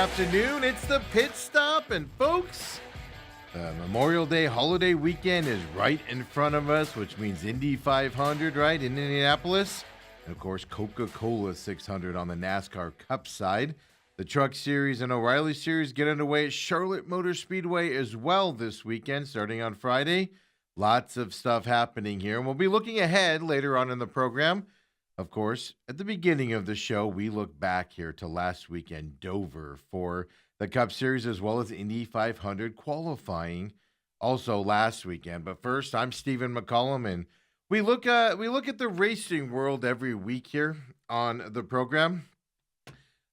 afternoon. It's the pit stop, and folks, Memorial Day holiday weekend is right in front of us, which means Indy500, right, in Indianapolis. And, of course, Coca-Cola 600 on the NASCAR Cup side. The Truck Series and O'Reilly Series get underway at Charlotte Motor Speedway as well this weekend, starting on Friday. Lots of stuff happening here, and we'll be looking ahead later on in the program. Of course, at the beginning of the show, we look back here to last weekend, Dover, for the Cup Series as well as Indy 500 qualifying also last weekend. But first, I'm Stephen McCollum, and we look at the racing world every week here on the program.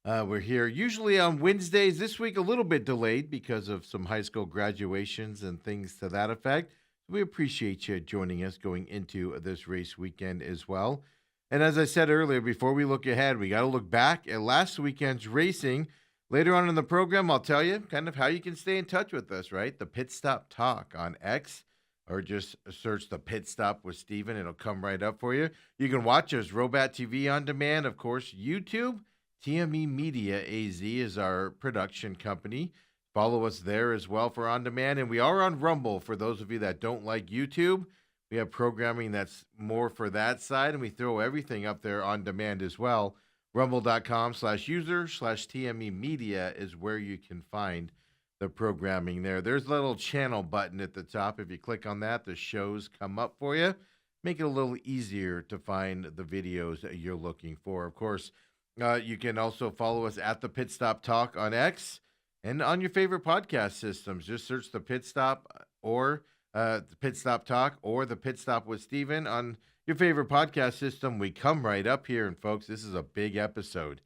We're here usually on Wednesdays. This week a little bit delayed because of some high school graduations and things to that effect. We appreciate you joining us going into this race weekend as well. And as I said earlier, before we look ahead, we got to look back at last weekend's racing. Later on in the program, I'll tell you kind of how you can stay in touch with us, right? The Pit Stop Talk on X, or just search the Pit Stop with Steven. It'll come right up for you. You can watch us, Robat TV on demand, of course, YouTube. TME Media AZ is our production company. Follow us there as well for on demand. And we are on Rumble for those of you that don't like YouTube. We have programming that's more for that side, and we throw everything up there on demand as well. Rumble.com/user/TME Media is where you can find the programming there. There's a little channel button at the top. If you click on that, the shows come up for you. Make it a little easier to find the videos that you're looking for. Of course, you can also follow us at the Pit Stop Talk on X and on your favorite podcast systems. Just search the Pit Stop or the Pit Stop Talk or the Pit Stop with Steven on your favorite podcast system. We come right up here, and folks, this is a big episode.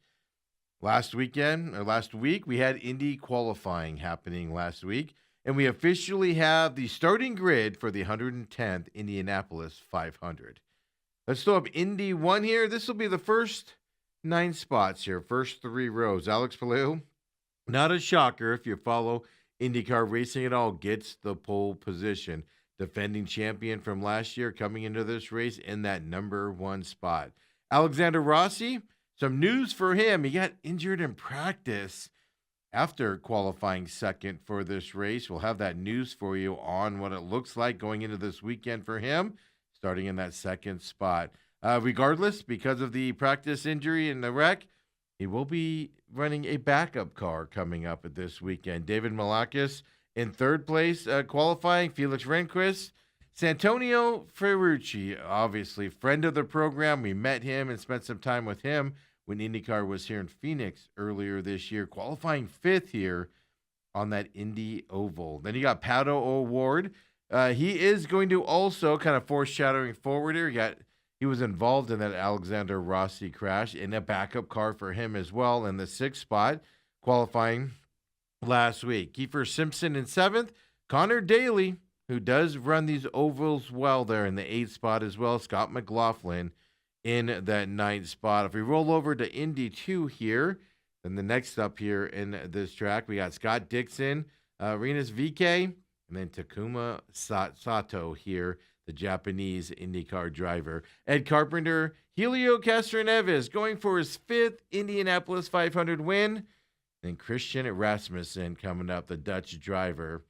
Last week, we had Indy qualifying happening last week, and we officially have the starting grid for the 110th Indianapolis 500. Let's throw up Indy 1 here. This will be the first 9 spots here, first 3 rows. Alex Palou, not a shocker if you follow IndyCar racing at all, gets the pole position. Defending champion from last year coming into this race in that number 1 spot. Alexander Rossi, some news for him. He got injured in practice after qualifying second for this race. We'll have that news for you on what it looks like going into this weekend for him, starting in that 2nd spot. Regardless, because of the practice injury and the wreck, he will be running a backup car coming up at this weekend. David Malakis in 3rd place qualifying. Felix Rehnquist. Santonio Ferrucci, obviously friend of the program. We met him and spent some time with him when IndyCar was here in Phoenix earlier this year, qualifying 5th here on that Indy Oval. Then you got Pato O'Ward. He is going to also kind of foreshadowing forward here. He was involved in that Alexander Rossi crash in a backup car for him as well in the 6th spot, qualifying last week. Kiefer Simpson in 7th. Connor Daly, who does run these ovals well there in the 8th spot as well. Scott McLaughlin in that 9th spot. If we roll over to Indy 2 here, then the next up here in this track, we got Scott Dixon, Rinus VK, and then Takuma Sato here, the Japanese IndyCar driver. Ed Carpenter, Helio Castroneves going for his 5th Indianapolis 500 win. Then Christian Rasmussen coming up, the Dutch driver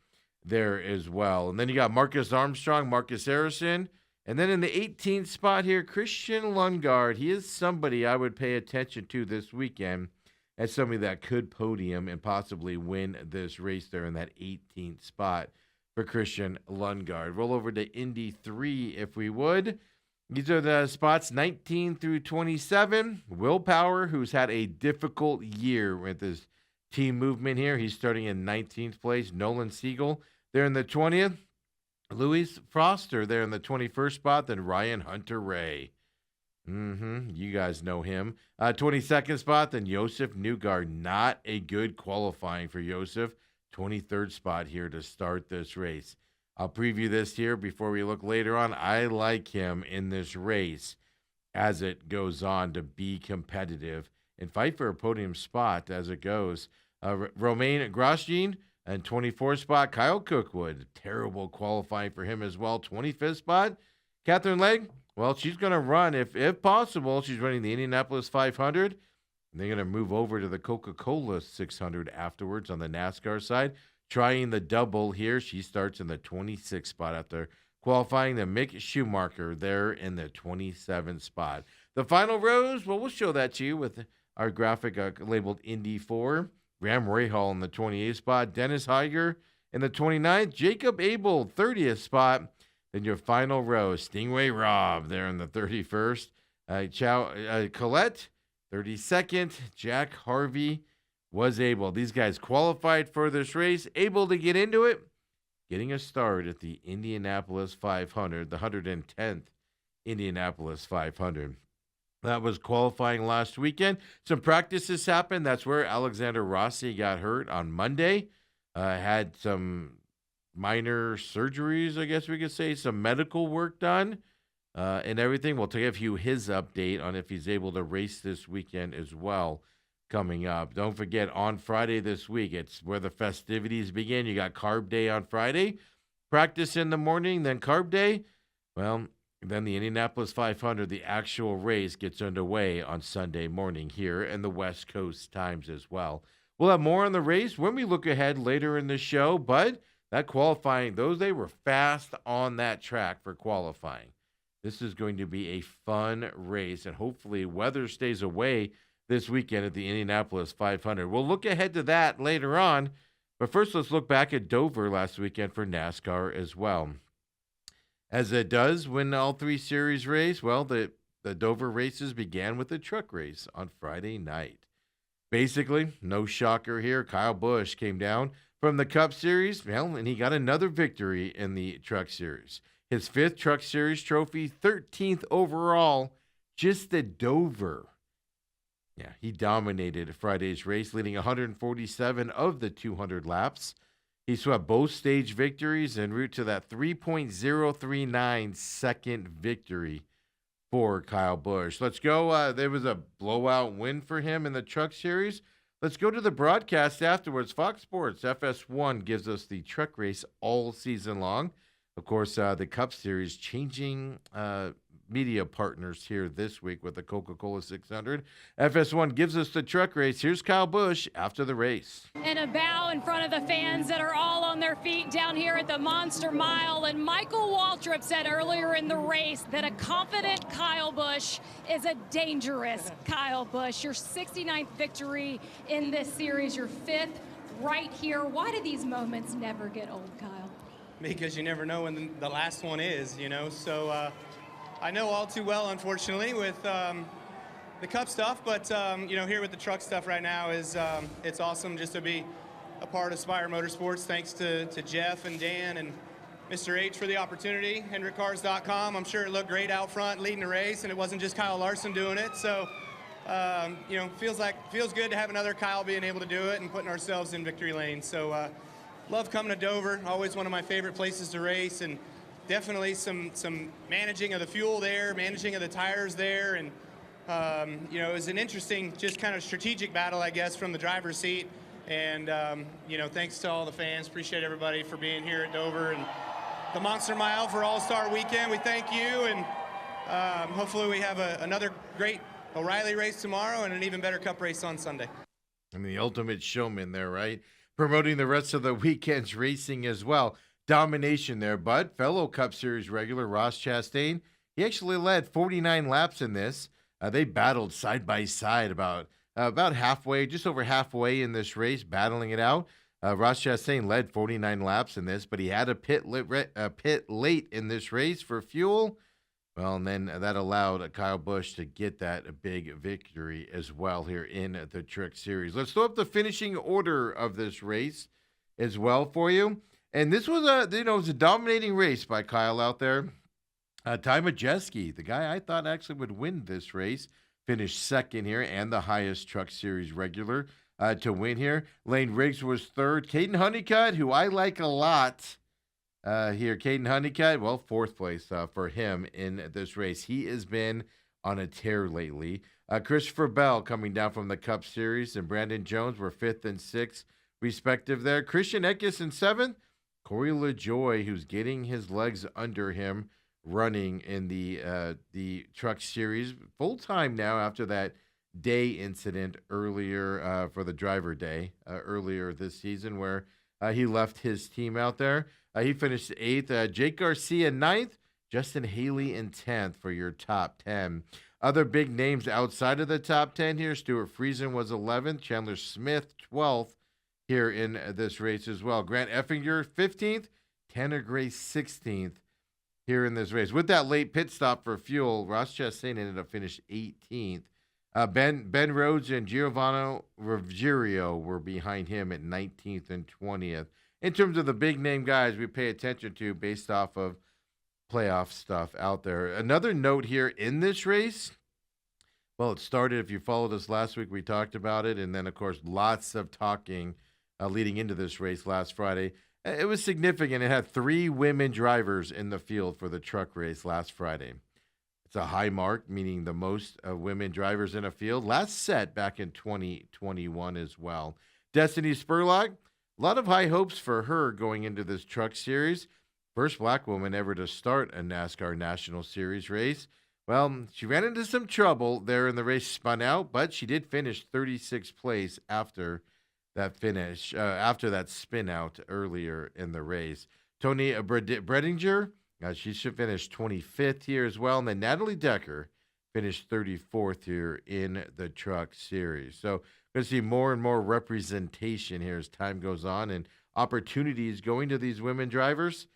there as well. And then you got Marcus Armstrong, Marcus Harrison. And then in the 18th spot here, Christian Lundgaard. He is somebody I would pay attention to this weekend as somebody that could podium and possibly win this race there in that 18th spot for Christian Lundgaard. Roll over to Indy 3 if we would. These are the spots 19 through 27. Will Power, who's had a difficult year with his team movement here. He's starting in 19th place. Nolan Siegel there in the 20th. Louis Foster there in the 21st spot. Then Ryan Hunter-Ray. You guys know him. 22nd spot. Then Josef Newgard. Not a good qualifying for Josef. 23rd spot here to start this race. I'll preview this here before we look later on. I like him in this race as it goes on to be competitive and fight for a podium spot as it goes. Romain Grosjean and 24th spot. Kyle Cookwood, terrible qualifying for him as well. 25th spot. Catherine Legg, well, she's going to run, if possible, she's running the Indianapolis 500. And they're going to move over to the Coca-Cola 600 afterwards on the NASCAR side. Trying the double here. She starts in the 26th spot after qualifying. The Mick Schumacher there in the 27th spot. The final rows, well, we'll show that to you with our graphic labeled Indy 4. Graham Rahal in the 28th spot. Dennis Heiger in the 29th. Jacob Abel, 30th spot. Then your final row, Stingray Robb there in the 31st. Colette, 32nd. Jack Harvey was able. These guys qualified for this race, able to get into it, getting a start at the Indianapolis 500, the 110th Indianapolis 500. That was qualifying last weekend. Some practices happened. That's where Alexander Rossi got hurt on Monday. Had some minor surgeries, I guess we could say, some medical work done and everything. We'll give you his update on if he's able to race this weekend as well coming up. Don't forget, on Friday this week, it's where the festivities begin. You got Carb Day on Friday, practice in the morning, then Carb Day. Well, then the Indianapolis 500, the actual race, gets underway on Sunday morning here in the West Coast times as well. We'll have more on the race when we look ahead later in the show, but that qualifying, they were fast on that track for qualifying. This is going to be a fun race, and hopefully weather stays away this weekend at the Indianapolis 500. We'll look ahead to that later on, but first let's look back at Dover last weekend for NASCAR as well. As it does when all three series race, well, the Dover races began with the truck race on Friday night. Basically, no shocker here. Kyle Busch came down from the Cup Series, well, and he got another victory in the Truck Series. His 5th Truck Series trophy, 13th overall, just at Dover. Yeah, he dominated Friday's race, leading 147 of the 200 laps. He swept both stage victories en route to that 3.039 second victory for Kyle Busch. Let's go. There was a blowout win for him in the Truck Series. Let's go to the broadcast afterwards. Fox Sports FS1 gives us the truck race all season long. Of course, the Cup Series changing media partners here this week with the Coca-Cola 600. FS1 gives us the truck race. Here's Kyle Busch after the race. And a bow in front of the fans that are all on their feet down here at the Monster Mile. And Michael Waltrip said earlier in the race that a confident Kyle Busch is a dangerous Kyle Busch. Your 69th victory in this series, your 5th right here. Why do these moments never get old, Kyle? Because you never know when the last one is, you know. So I know all too well, unfortunately, with the Cup stuff, but you know, here with the truck stuff right now is it's awesome just to be a part of Spire Motorsports. Thanks to Jeff and Dan and Mr. H for the opportunity. HendrickCars.com. I'm sure it looked great out front leading the race, and it wasn't just Kyle Larson doing it. So you know, feels good to have another Kyle being able to do it and putting ourselves in victory lane. So love coming to Dover. Always one of my favorite places to race, and definitely some managing of the fuel there, managing of the tires there, and you know, it was an interesting, just kind of strategic battle, I guess, from the driver's seat. And you know, thanks to all the fans. Appreciate everybody for being here at Dover and the Monster Mile for All-Star Weekend. We thank you, and hopefully we have another great O'Reilly race tomorrow and an even better Cup race on Sunday. I mean, the ultimate showman there, right? Promoting the rest of the weekend's racing as well. Domination there, but fellow Cup Series regular Ross Chastain, he actually led 49 laps in this. They battled side by side about halfway, just over halfway in this race, battling it out. Ross Chastain led 49 laps in this, but he had a pit late in this race for fuel. Well, and then that allowed Kyle Busch to get that big victory as well here in the Truck Series. Let's throw up the finishing order of this race as well for you. And this was it was a dominating race by Kyle out there. Ty Majeski, the guy I thought actually would win this race, finished second here and the highest Truck Series regular to win here. Lane Riggs was third. Caden Honeycutt, who I like a lot here. Caden Honeycutt, well, fourth place for him in this race. He has been on a tear lately. Christopher Bell coming down from the Cup Series, and Brandon Jones were fifth and sixth respective there. Christian Eckes in seventh. Corey LaJoy, who's getting his legs under him, running in the Truck Series full time now after that day incident earlier for the driver day earlier this season where he left his team out there. He finished 8th. Jake Garcia 9th. Justin Haley in 10th for your top 10. Other big names outside of the top 10 here. Stuart Friesen was 11th. Chandler Smith 12th here in this race as well. Grant Effinger 15th. Tanner Gray 16th here in this race. With that late pit stop for fuel, Ross Chastain ended up finished 18th. Ben Rhodes and Giovanni Ruggiero were behind him at 19th and 20th. In terms of the big name guys we pay attention to based off of playoff stuff out there. Another note here in this race, well, it started, if you followed us last week, we talked about it, and then, of course, lots of talking leading into this race last Friday. It was significant. It had 3 women drivers in the field for the truck race last Friday. It's a high mark, meaning the most women drivers in a field. Last set back in 2021 as well. Destiny Spurlock, a lot of high hopes for her going into this truck series. First black woman ever to start a NASCAR National Series race. Well, she ran into some trouble there in the race, spun out, but she did finish 36th place after that finish, after that spin out earlier in the race. Tony Bredinger, she should finish 25th here as well. And then Natalie Decker finished 34th here in the truck series. So going to see more and more representation here as time goes on and opportunities going to these women drivers.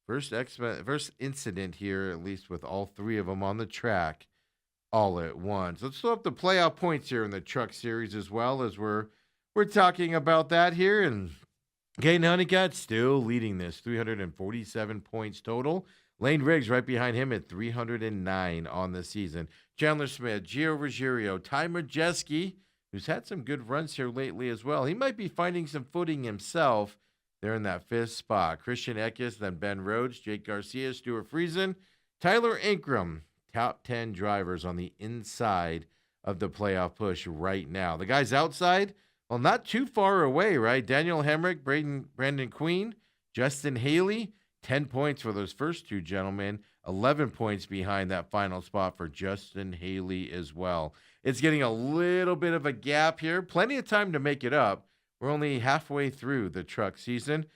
First incident here, at least with all 3 of them on the track all at once. Let's look up the playoff points here in the truck series as well as we're talking about that here. And Caden Honeycutt still leading this, 347 points total. Lane Riggs right behind him at 309 on the season. Chandler Smith, Gio Ruggiero, Ty Majeski, who's had some good runs here lately as well. He might be finding some footing himself. They're in that 5th spot. Christian Eckes, then Ben Rhodes, Jake Garcia, Stuart Friesen, Tyler Ankrum, top 10 drivers on the inside of the playoff push right now. The guys outside, well, not too far away, right? Daniel Hemrick, Brandon Queen, Justin Haley, 10 points for those first 2 gentlemen, 11 points behind that final spot for Justin Haley as well. It's getting a little bit of a gap here. Plenty of time to make it up. We're only halfway through the truck season,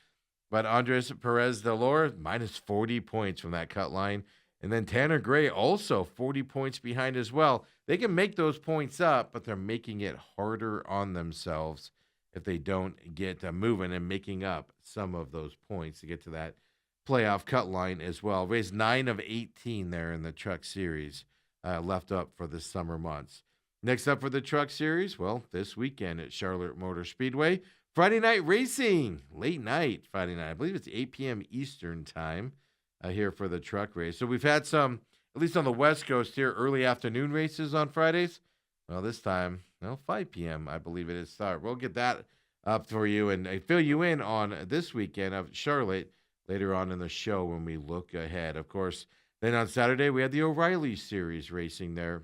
but Andres Perez de Lora, minus 40 points from that cut line. And then Tanner Gray also 40 points behind as well. They can make those points up, but they're making it harder on themselves if they don't get moving and making up some of those points to get to that playoff cut line as well. Raised 9 of 18 there in the truck series left up for the summer months. Next up for the truck series, well, this weekend at Charlotte Motor Speedway, Friday night racing, late night Friday night. I believe it's 8 p.m. Eastern time here for the truck race. So we've had some, at least on the West Coast here, early afternoon races on Fridays. Well, this time, 5 p.m. I believe it is start. We'll get that up for you and fill you in on this weekend of Charlotte later on in the show when we look ahead. Of course, then on Saturday, we had the O'Reilly Series racing there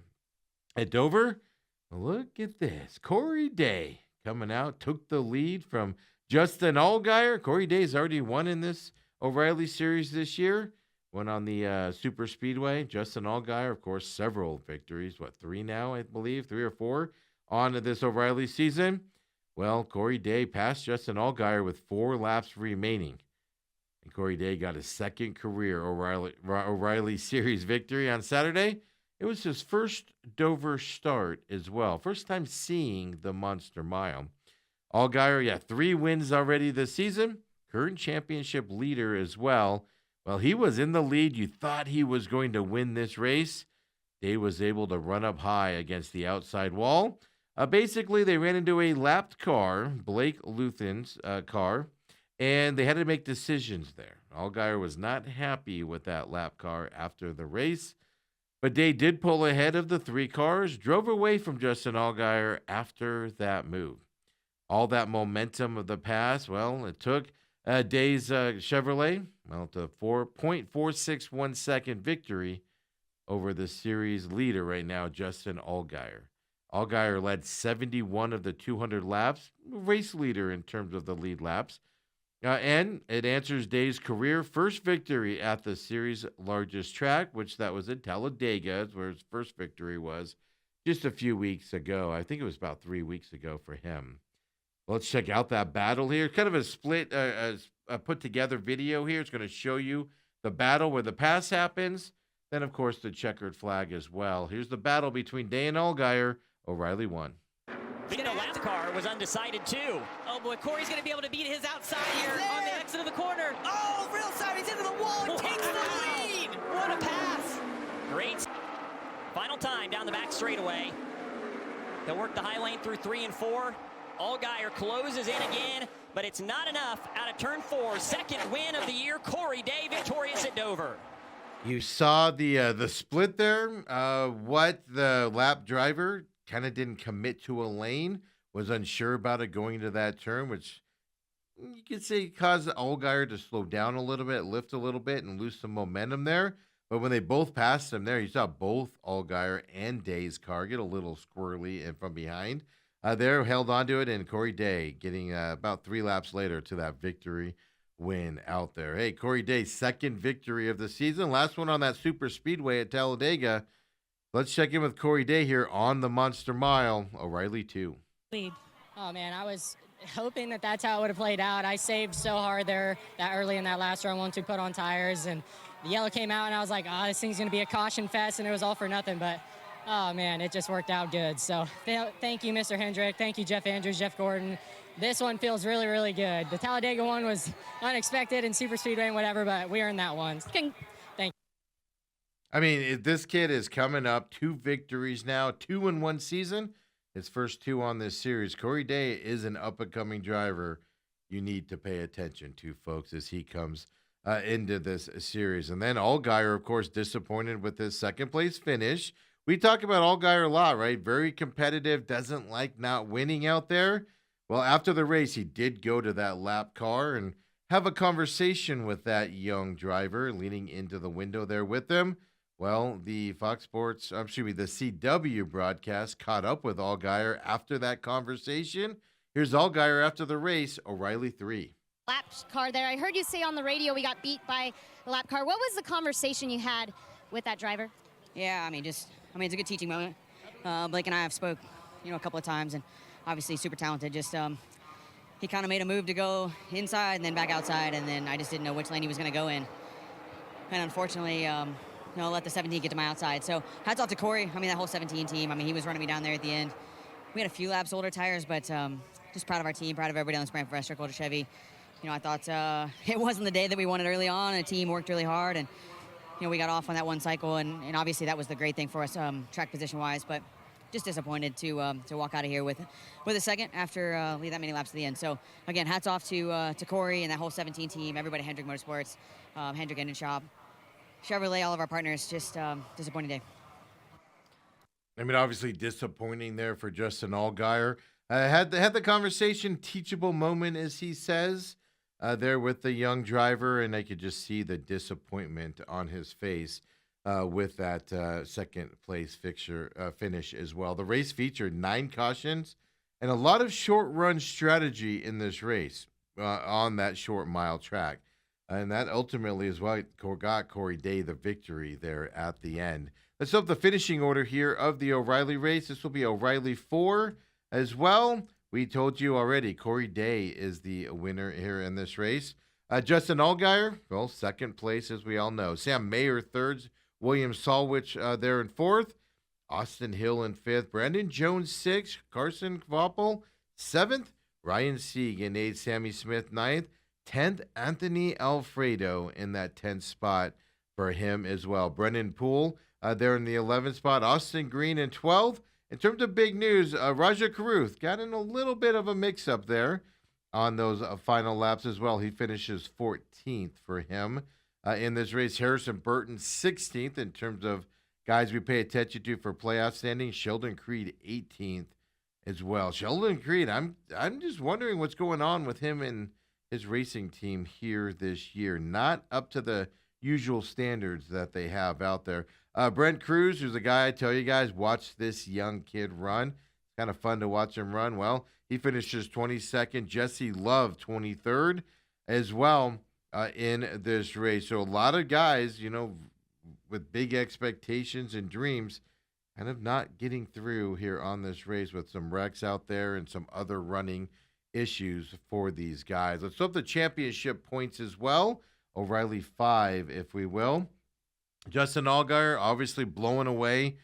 at Dover. Look at this. Corey Day coming out, took the lead from Justin Allgaier. Corey Day's already won in this O'Reilly Series this year. Won on the Super Speedway. Justin Allgaier, of course, several victories. 3 now, I believe? 3 or 4 on this O'Reilly season. Well, Corey Day passed Justin Allgaier with 4 laps remaining. And Corey Day got his second career O'Reilly Series victory on Saturday. It was his first Dover start as well. First time seeing the Monster Mile. Allgaier, 3 wins already this season. Current championship leader as well. Well, he was in the lead. You thought he was going to win this race. Day was able to run up high against the outside wall. Basically, they ran into a lapped car, Blake Luthen's car, and they had to make decisions there. Allgaier was not happy with that lap car after the race. But Day did pull ahead of the 3 cars, drove away from Justin Allgaier after that move. All that momentum of the pass, well, it took Day's Chevrolet, to 4.461 second victory over the series leader right now, Justin Allgaier. Allgaier led 71 of the 200 laps, race leader in terms of the lead laps. And it answers Day's career first victory at the series' largest track, which that was in Talladega, where his first victory was just a few weeks ago. I think it was about 3 weeks ago for him. Let's check out that battle here. Kind of a split, a put together video here. It's going to show you the battle where the pass happens. Then, of course, the checkered flag as well. Here's the battle between Day and Allgaier. O'Reilly won. The lap car was undecided too. Oh boy, Corey's gonna be able to beat his outside here on the exit of the corner. Oh, real side, he's into the wall, he takes the lead. What a pass. Great. Final time down the back straightaway. They'll work the high lane through 3 and 4. Allgaier closes in again, but it's not enough. Out of turn 4, second win of the year. Corey Day victorious at Dover. You saw the split there. What the lap driver kind of didn't commit to a lane, was unsure about it going into that turn, which you could say caused Allgaier to slow down a little bit, lift a little bit, and lose some momentum there. But when they both passed him there, you saw both Allgaier and Day's car get a little squirrely and from behind. They're held onto it, and Corey Day getting about 3 laps later to that victory win out there. Hey, Corey Day's second victory of the season. Last one on that super speedway at Talladega. Let's check in with Corey Day here on the Monster Mile. O'Reilly 2. Lead. Oh, man, I was hoping that that's how it would have played out. I saved so hard there that early in that last run once we put on tires, and the yellow came out, and I was like, oh, this thing's going to be a caution fest, and it was all for nothing. But, oh, man, it just worked out good. So thank you, Mr. Hendrick. Thank you, Jeff Andrews, Jeff Gordon. This one feels really, really good. The Talladega one was unexpected and super speedway and whatever, but we earned that one. Thank you. I mean, this kid is coming up 2 victories now, 2 in 1 season. His first 2 on this series. Corey Day is an up-and-coming driver you need to pay attention to, folks, as he comes into this series. And then Allgaier, of course, disappointed with his second-place finish. We talk about Allgaier a lot, right? Very competitive, doesn't like not winning out there. Well, after the race, he did go to that lap car and have a conversation with that young driver leaning into the window there with him. Well, the the CW broadcast caught up with Allgaier after that conversation. Here's Allgaier after the race, O'Reilly 3. Lap car there. I heard you say on the radio we got beat by the lap car. What was the conversation you had with that driver? Yeah, I mean, it's a good teaching moment. Blake and I have spoke, a couple of times, and obviously super talented. Just he kind of made a move to go inside and then back outside, and then I just didn't know which lane he was going to go in. And unfortunately, let the 17 get to my outside. So hats off to Corey. I mean, that whole 17 team. I mean, he was running me down there at the end. We had a few laps older tires, but just proud of our team, proud of everybody on this brand for Circle to Chevy. I thought it wasn't the day that we wanted early on, and the team worked really hard, and we got off on that one cycle, and obviously that was the great thing for us track position-wise, but just disappointed to walk out of here with a second after lead that many laps to the end. So again, hats off to Corey and that whole 17 team, everybody at Hendrick Motorsports, Hendrick Engine Shop, Chevrolet, all of our partners. Just disappointing day. I mean, obviously disappointing there for Justin Allgaier. Had the conversation, teachable moment, as he says, there with the young driver, and I could just see the disappointment on his face with that second place finish as well. The race featured 9 cautions and a lot of short run strategy in this race on that short mile track. And that ultimately is what got Corey Day the victory there at the end. Let's up the finishing order here of the O'Reilly race. This will be O'Reilly 4 as well. We told you already, Corey Day is the winner here in this race. Justin Allgaier, well, second place, as we all know. Sam Mayer, third. William Salwich there in fourth. Austin Hill in fifth. Brandon Jones, sixth. Carson Kvapel, seventh. Ryan Sieg in eighth. Sammy Smith, ninth. 10th, Anthony Alfredo in that 10th spot for him as well. Brennan Poole there in the 11th spot. Austin Green in 12th. In terms of big news, Raja Karuth got in a little bit of a mix-up there on those final laps as well. He finishes 14th for him in this race. Harrison Burton 16th in terms of guys we pay attention to for playoff standing. Sheldon Creed 18th as well. Sheldon Creed, I'm just wondering what's going on with him and his racing team here this year. Not up to the usual standards that they have out there. Brent Cruz, who's a guy I tell you guys, watch this young kid run. It's kind of fun to watch him run. Well, he finishes 22nd. Jesse Love, 23rd as well in this race. So a lot of guys, with big expectations and dreams kind of not getting through here on this race with some wrecks out there and some other running issues for these guys. Let's hope the championship points as well. O'Reilly 5, if we will. Justin Allgaier obviously blowing away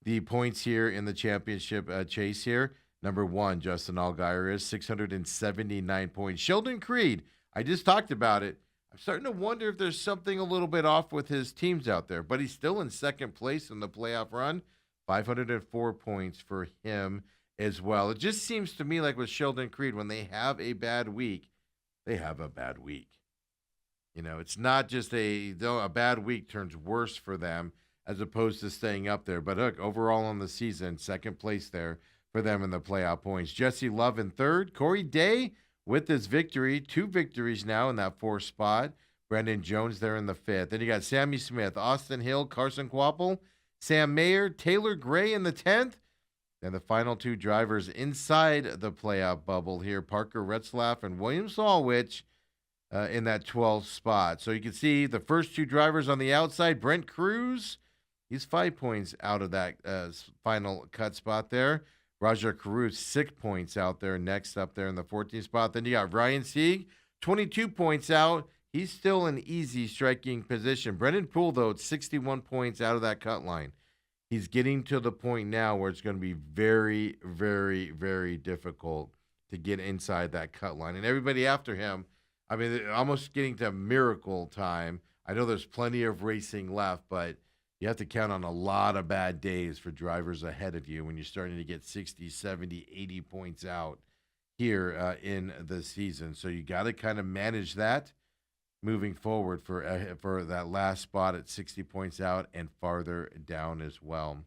the points here in the championship chase here. Number 1, Justin Allgaier is 679 points. Sheldon Creed, I just talked about it. I'm starting to wonder if there's something a little bit off with his teams out there, but he's still in second place in the playoff run. 504 points for him as well. It just seems to me like with Sheldon Creed, when they have a bad week, they have a bad week. You know, it's not just a bad week turns worse for them as opposed to staying up there. But look, overall on the season, second place there for them in the playoff points. Jesse Love in third. Corey Day with his victory, 2 victories now in that 4th spot. Brendan Jones there in the 5th. Then you got Sammy Smith, Austin Hill, Carson Quapple, Sam Mayer, Taylor Gray in the 10th. Then the final 2 drivers inside the playoff bubble here, Parker Retzlaff and William Solwich in that 12th spot. So you can see the first 2 drivers on the outside, Brent Cruz, he's 5 points out of that final cut spot there. Raja Cruz, 6 points out there, next up there in the 14th spot. Then you got Ryan Sieg, 22 points out. He's still in easy striking position. Brendan Poole, though, 61 points out of that cut line. He's getting to the point now where it's going to be very, very, very difficult to get inside that cut line. And everybody after him, I mean, they're almost getting to miracle time. I know there's plenty of racing left, but you have to count on a lot of bad days for drivers ahead of you when you're starting to get 60, 70, 80 points out here in the season. So you got to kind of manage that moving forward for that last spot at 60 points out and farther down as well.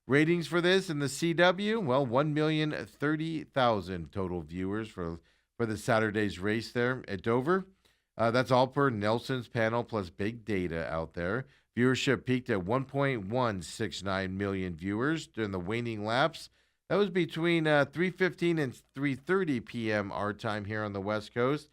Ratings for this in the CW, well, 1,030,000 total viewers for the Saturday's race there at Dover. That's all per Nelson's panel plus big data out there. Viewership peaked at 1.169 million viewers during the waning laps. That was between 3:15 and 3:30 p.m. our time here on the West Coast.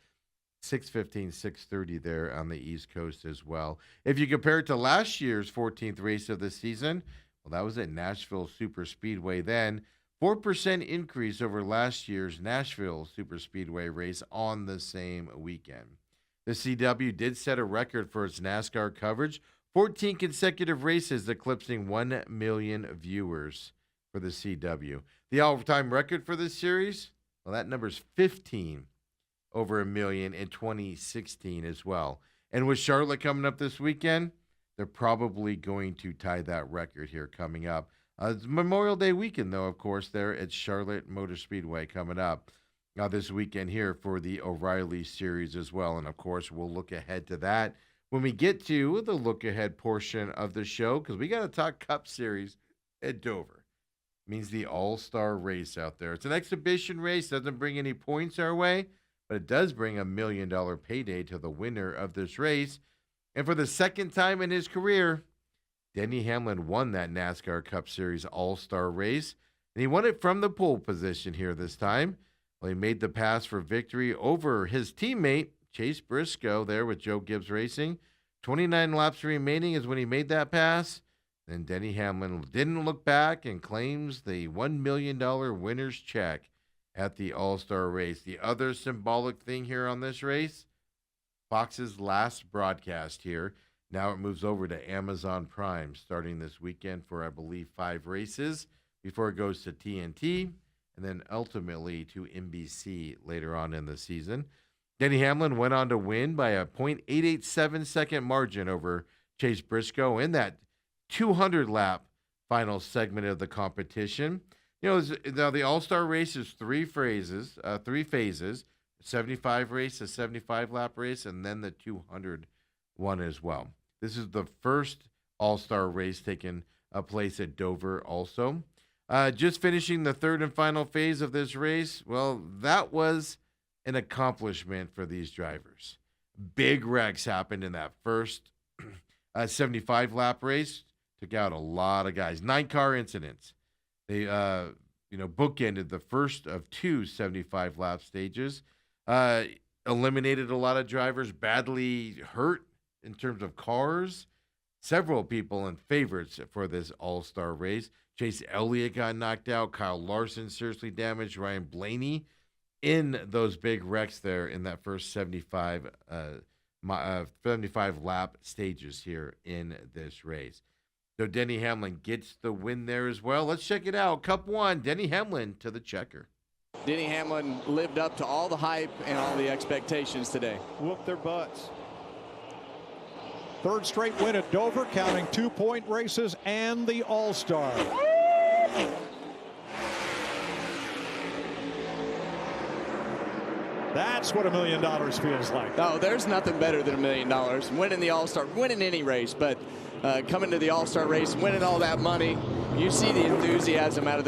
6:15, 6:30 there on the East Coast as well. If you compare it to last year's 14th race of the season, well, that was at Nashville Super Speedway then. 4% increase over last year's Nashville Super Speedway race on the same weekend. The CW did set a record for its NASCAR coverage, 14 consecutive races eclipsing 1 million viewers for the CW. The all-time record for this series, well, that number's 15 over 1 million in 2016 as well. And with Charlotte coming up this weekend, they're probably going to tie that record here coming up. It's Memorial Day weekend, though, of course, there at Charlotte Motor Speedway coming up this weekend here for the O'Reilly Series as well. And, of course, we'll look ahead to that when we get to the look-ahead portion of the show, because we got to talk Cup Series at Dover. It means the all-star race out there. It's an exhibition race, doesn't bring any points our way, but it does bring $1 million payday to the winner of this race. And for the second time in his career, Denny Hamlin won that NASCAR Cup Series All-Star race, and he won it from the pole position here this time. Well, he made the pass for victory over his teammate, Chase Briscoe, there with Joe Gibbs Racing. 29 laps remaining is when he made that pass. Then Denny Hamlin didn't look back and claims the $1 million winner's check at the All-Star race. The other symbolic thing here on this race, Fox's last broadcast here. Now it moves over to Amazon Prime starting this weekend for, I believe, 5 races before it goes to TNT and then ultimately to NBC later on in the season. Denny Hamlin went on to win by a .887 second margin over Chase Briscoe in that 200-lap final segment of the competition. You know, now the All-Star race is 3 phases, 75 race, a 75-lap race, and then the 200 one as well. This is the first All-Star race taking place at Dover also. Just finishing the third and final phase of this race, well, that was an accomplishment for these drivers. Big wrecks happened in that first 75-lap race. Took out a lot of guys. 9 car incidents. They, bookended the first of 2 75-lap stages. Eliminated a lot of drivers badly hurt in terms of cars. several people and favorites for this all-star race. Chase Elliott got knocked out. Kyle Larson seriously damaged. Ryan Blaney in those big wrecks there in that first 75 lap stages here in this race. So Denny Hamlin gets the win there as well. Let's check it out. Cup 1, Denny Hamlin to the checker. Denny Hamlin lived up to all the hype and all the expectations today. Whoop their butts. Third straight win at Dover, counting 2-point races and the All-Star. That's what $1 million feels like. Oh, there's nothing better than $1 million. Winning the All-Star, winning any race, but coming to the All-Star race, winning all that money, you see the enthusiasm out of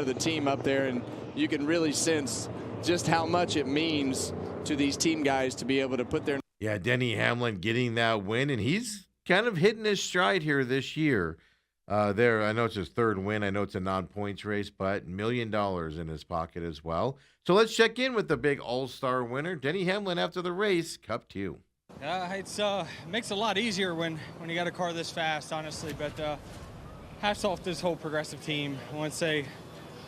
the team up there, and you can really sense just how much it means to these team guys to be able to put their. Yeah, Denny Hamlin getting that win, and he's kind of hitting his stride here this year. I know it's his third win. I know it's a non-points race, but $1 million in his pocket as well. So let's check in with the big all-star winner, Denny Hamlin, after the race, Cup 2. It's makes it a lot easier when you got a car this fast, honestly. But hats off to this whole Progressive team. I want to say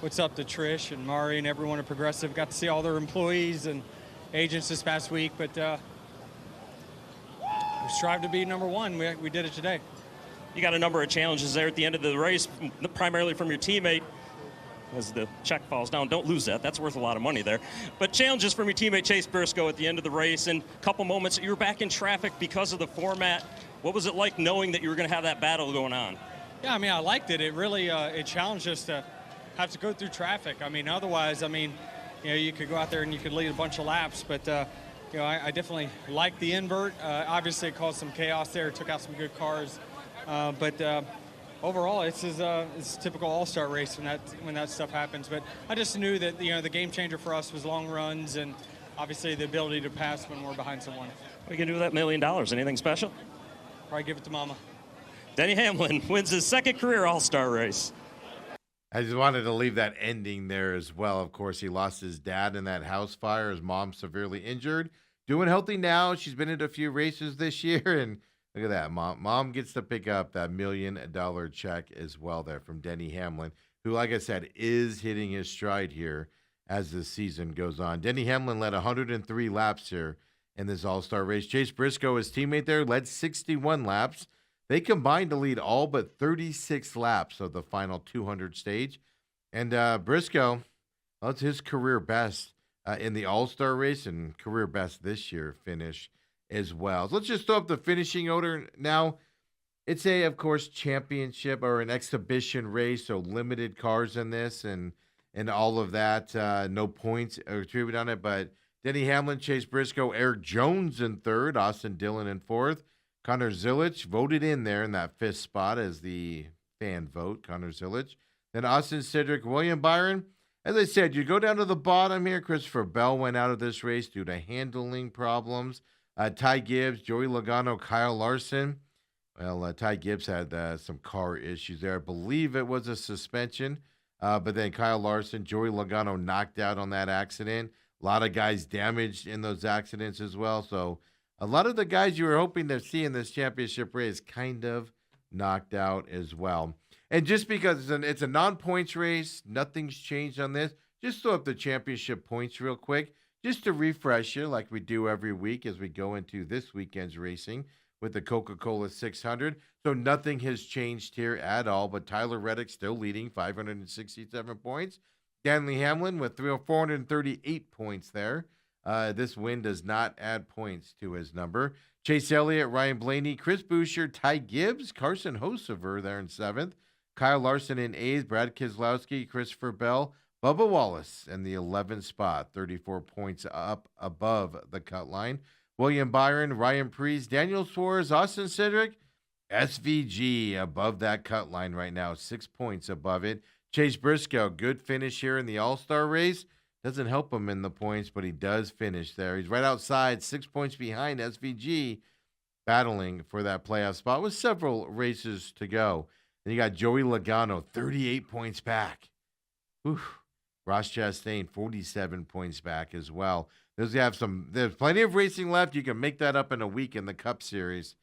what's up to Trish and Mari and everyone at Progressive. Got to see all their employees and agents this past week, but we strive to be number one. We did it today. You got a number of challenges there at the end of the race, primarily from your teammate. As the check falls down, don't lose that. That's worth a lot of money there. But challenges from your teammate Chase Briscoe at the end of the race, and a couple moments that you were back in traffic because of the format. What was it like knowing that you were going to have that battle going on? Yeah, I mean, I liked it. It really it challenged us to have to go through traffic. I mean, otherwise, you could go out there and you could lead a bunch of laps, but I definitely liked the invert. Obviously, it caused some chaos there. It took out some good cars. But overall, it's a typical all-star race when that stuff happens. But I just knew that the game changer for us was long runs and obviously the ability to pass when we're behind someone. What are you going to do with that $1 million? Anything special? Probably give it to Mama. Denny Hamlin wins his second career all-star race. I just wanted to leave that ending there as well. Of course, he lost his dad in that house fire. His mom severely injured. Doing healthy now. She's been in a few races this year, and look at that. Mom gets to pick up that $1 million check as well there from Denny Hamlin, who, like I said, is hitting his stride here as the season goes on. Denny Hamlin led 103 laps here in this all-star race. Chase Briscoe, his teammate there, led 61 laps. They combined to lead all but 36 laps of the final 200 stage. And Briscoe, well, it's his career best in the all-star race and career best this year finish as well. So let's just throw up the finishing order now. It's of course, championship or an exhibition race, so limited cars in this and all of that. No points attributed on it, but Denny Hamlin, Chase Briscoe, Eric Jones in third, Austin Dillon in fourth. Connor Zilic voted in there in that fifth spot as the fan vote, Connor Zilic. Then Austin Cedric, William Byron. As I said, you go down to the bottom here. Christopher Bell went out of this race due to handling problems. Ty Gibbs, Joey Logano, Kyle Larson. Well, Ty Gibbs had some car issues there. I believe it was a suspension. But then Kyle Larson, Joey Logano knocked out on that accident. A lot of guys damaged in those accidents as well. So a lot of the guys you were hoping to see in this championship race kind of knocked out as well. And just because it's a non-points race, nothing's changed on this. Just throw up the championship points real quick, just to refresh you like we do every week as we go into this weekend's racing with the Coca-Cola 600. So nothing has changed here at all, but Tyler Reddick still leading, 567 points. Stanley Hamlin with 438 points there. This win does not add points to his number. Chase Elliott, Ryan Blaney, Chris Buescher, Ty Gibbs, Carson Hocever there in seventh. Kyle Larson in eighth, Brad Keselowski, Christopher Bell, Bubba Wallace in the 11th spot, 34 points up above the cut line. William Byron, Ryan Preece, Daniel Suarez, Austin Cedric, SVG above that cut line right now, 6 points above it. Chase Briscoe, good finish here in the All-Star race. Doesn't help him in the points, but he does finish there. He's right outside, 6 points behind SVG, battling for that playoff spot with several races to go. Then you got Joey Logano, 38 points back. Whew. Ross Chastain, 47 points back as well. There's plenty of racing left. You can make that up in a week in the Cup Series.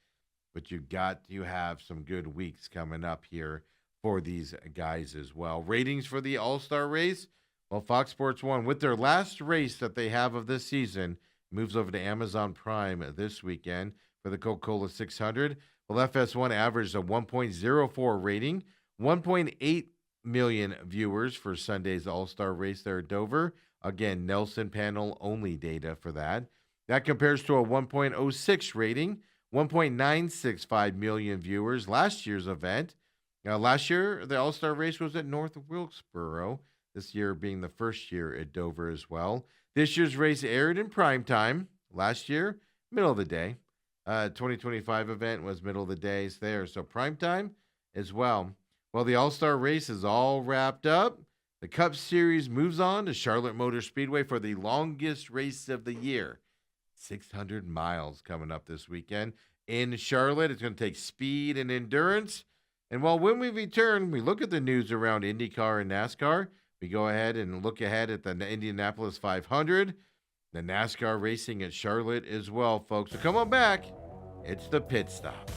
but you got to have some good weeks coming up here for these guys as well. Ratings for the All-Star race. Well, Fox Sports 1, with their last race that they have of this season, moves over to Amazon Prime this weekend for the Coca-Cola 600. Well, FS1 averaged a 1.04 rating, 1.8 million viewers for Sunday's All-Star race there at Dover. Again, Nelson panel only data for that. That compares to a 1.06 rating, 1.965 million viewers last year's event. Now, last year, the All-Star race was at North Wilkesboro, this year being the first year at Dover as well. This year's race aired in prime time. Last year, middle of the day. 2025 event was middle of the days there, so prime time as well. Well, the All-Star race is all wrapped up. The Cup Series moves on to Charlotte Motor Speedway for the longest race of the year. 600 miles coming up this weekend in Charlotte. It's going to take speed and endurance. And while when we return, we look at the news around IndyCar and NASCAR. We go ahead and look ahead at the Indianapolis 500, the NASCAR racing at Charlotte as well, folks. So come on back. It's the Pit Stop.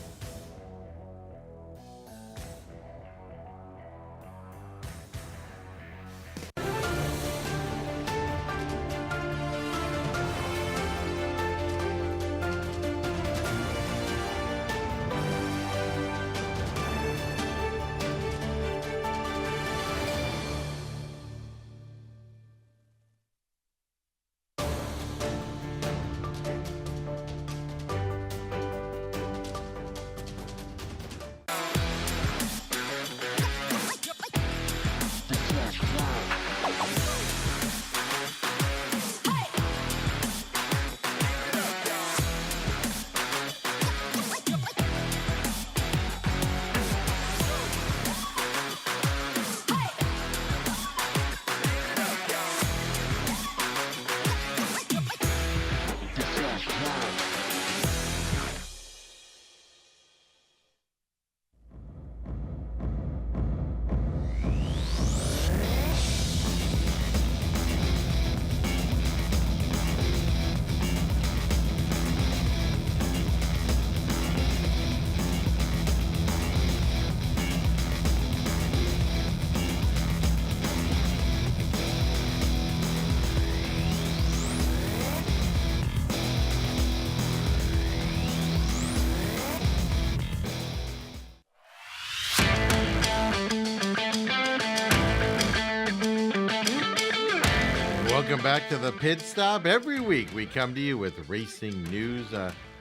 Welcome back to the Pit Stop. Every week we come to you with racing news,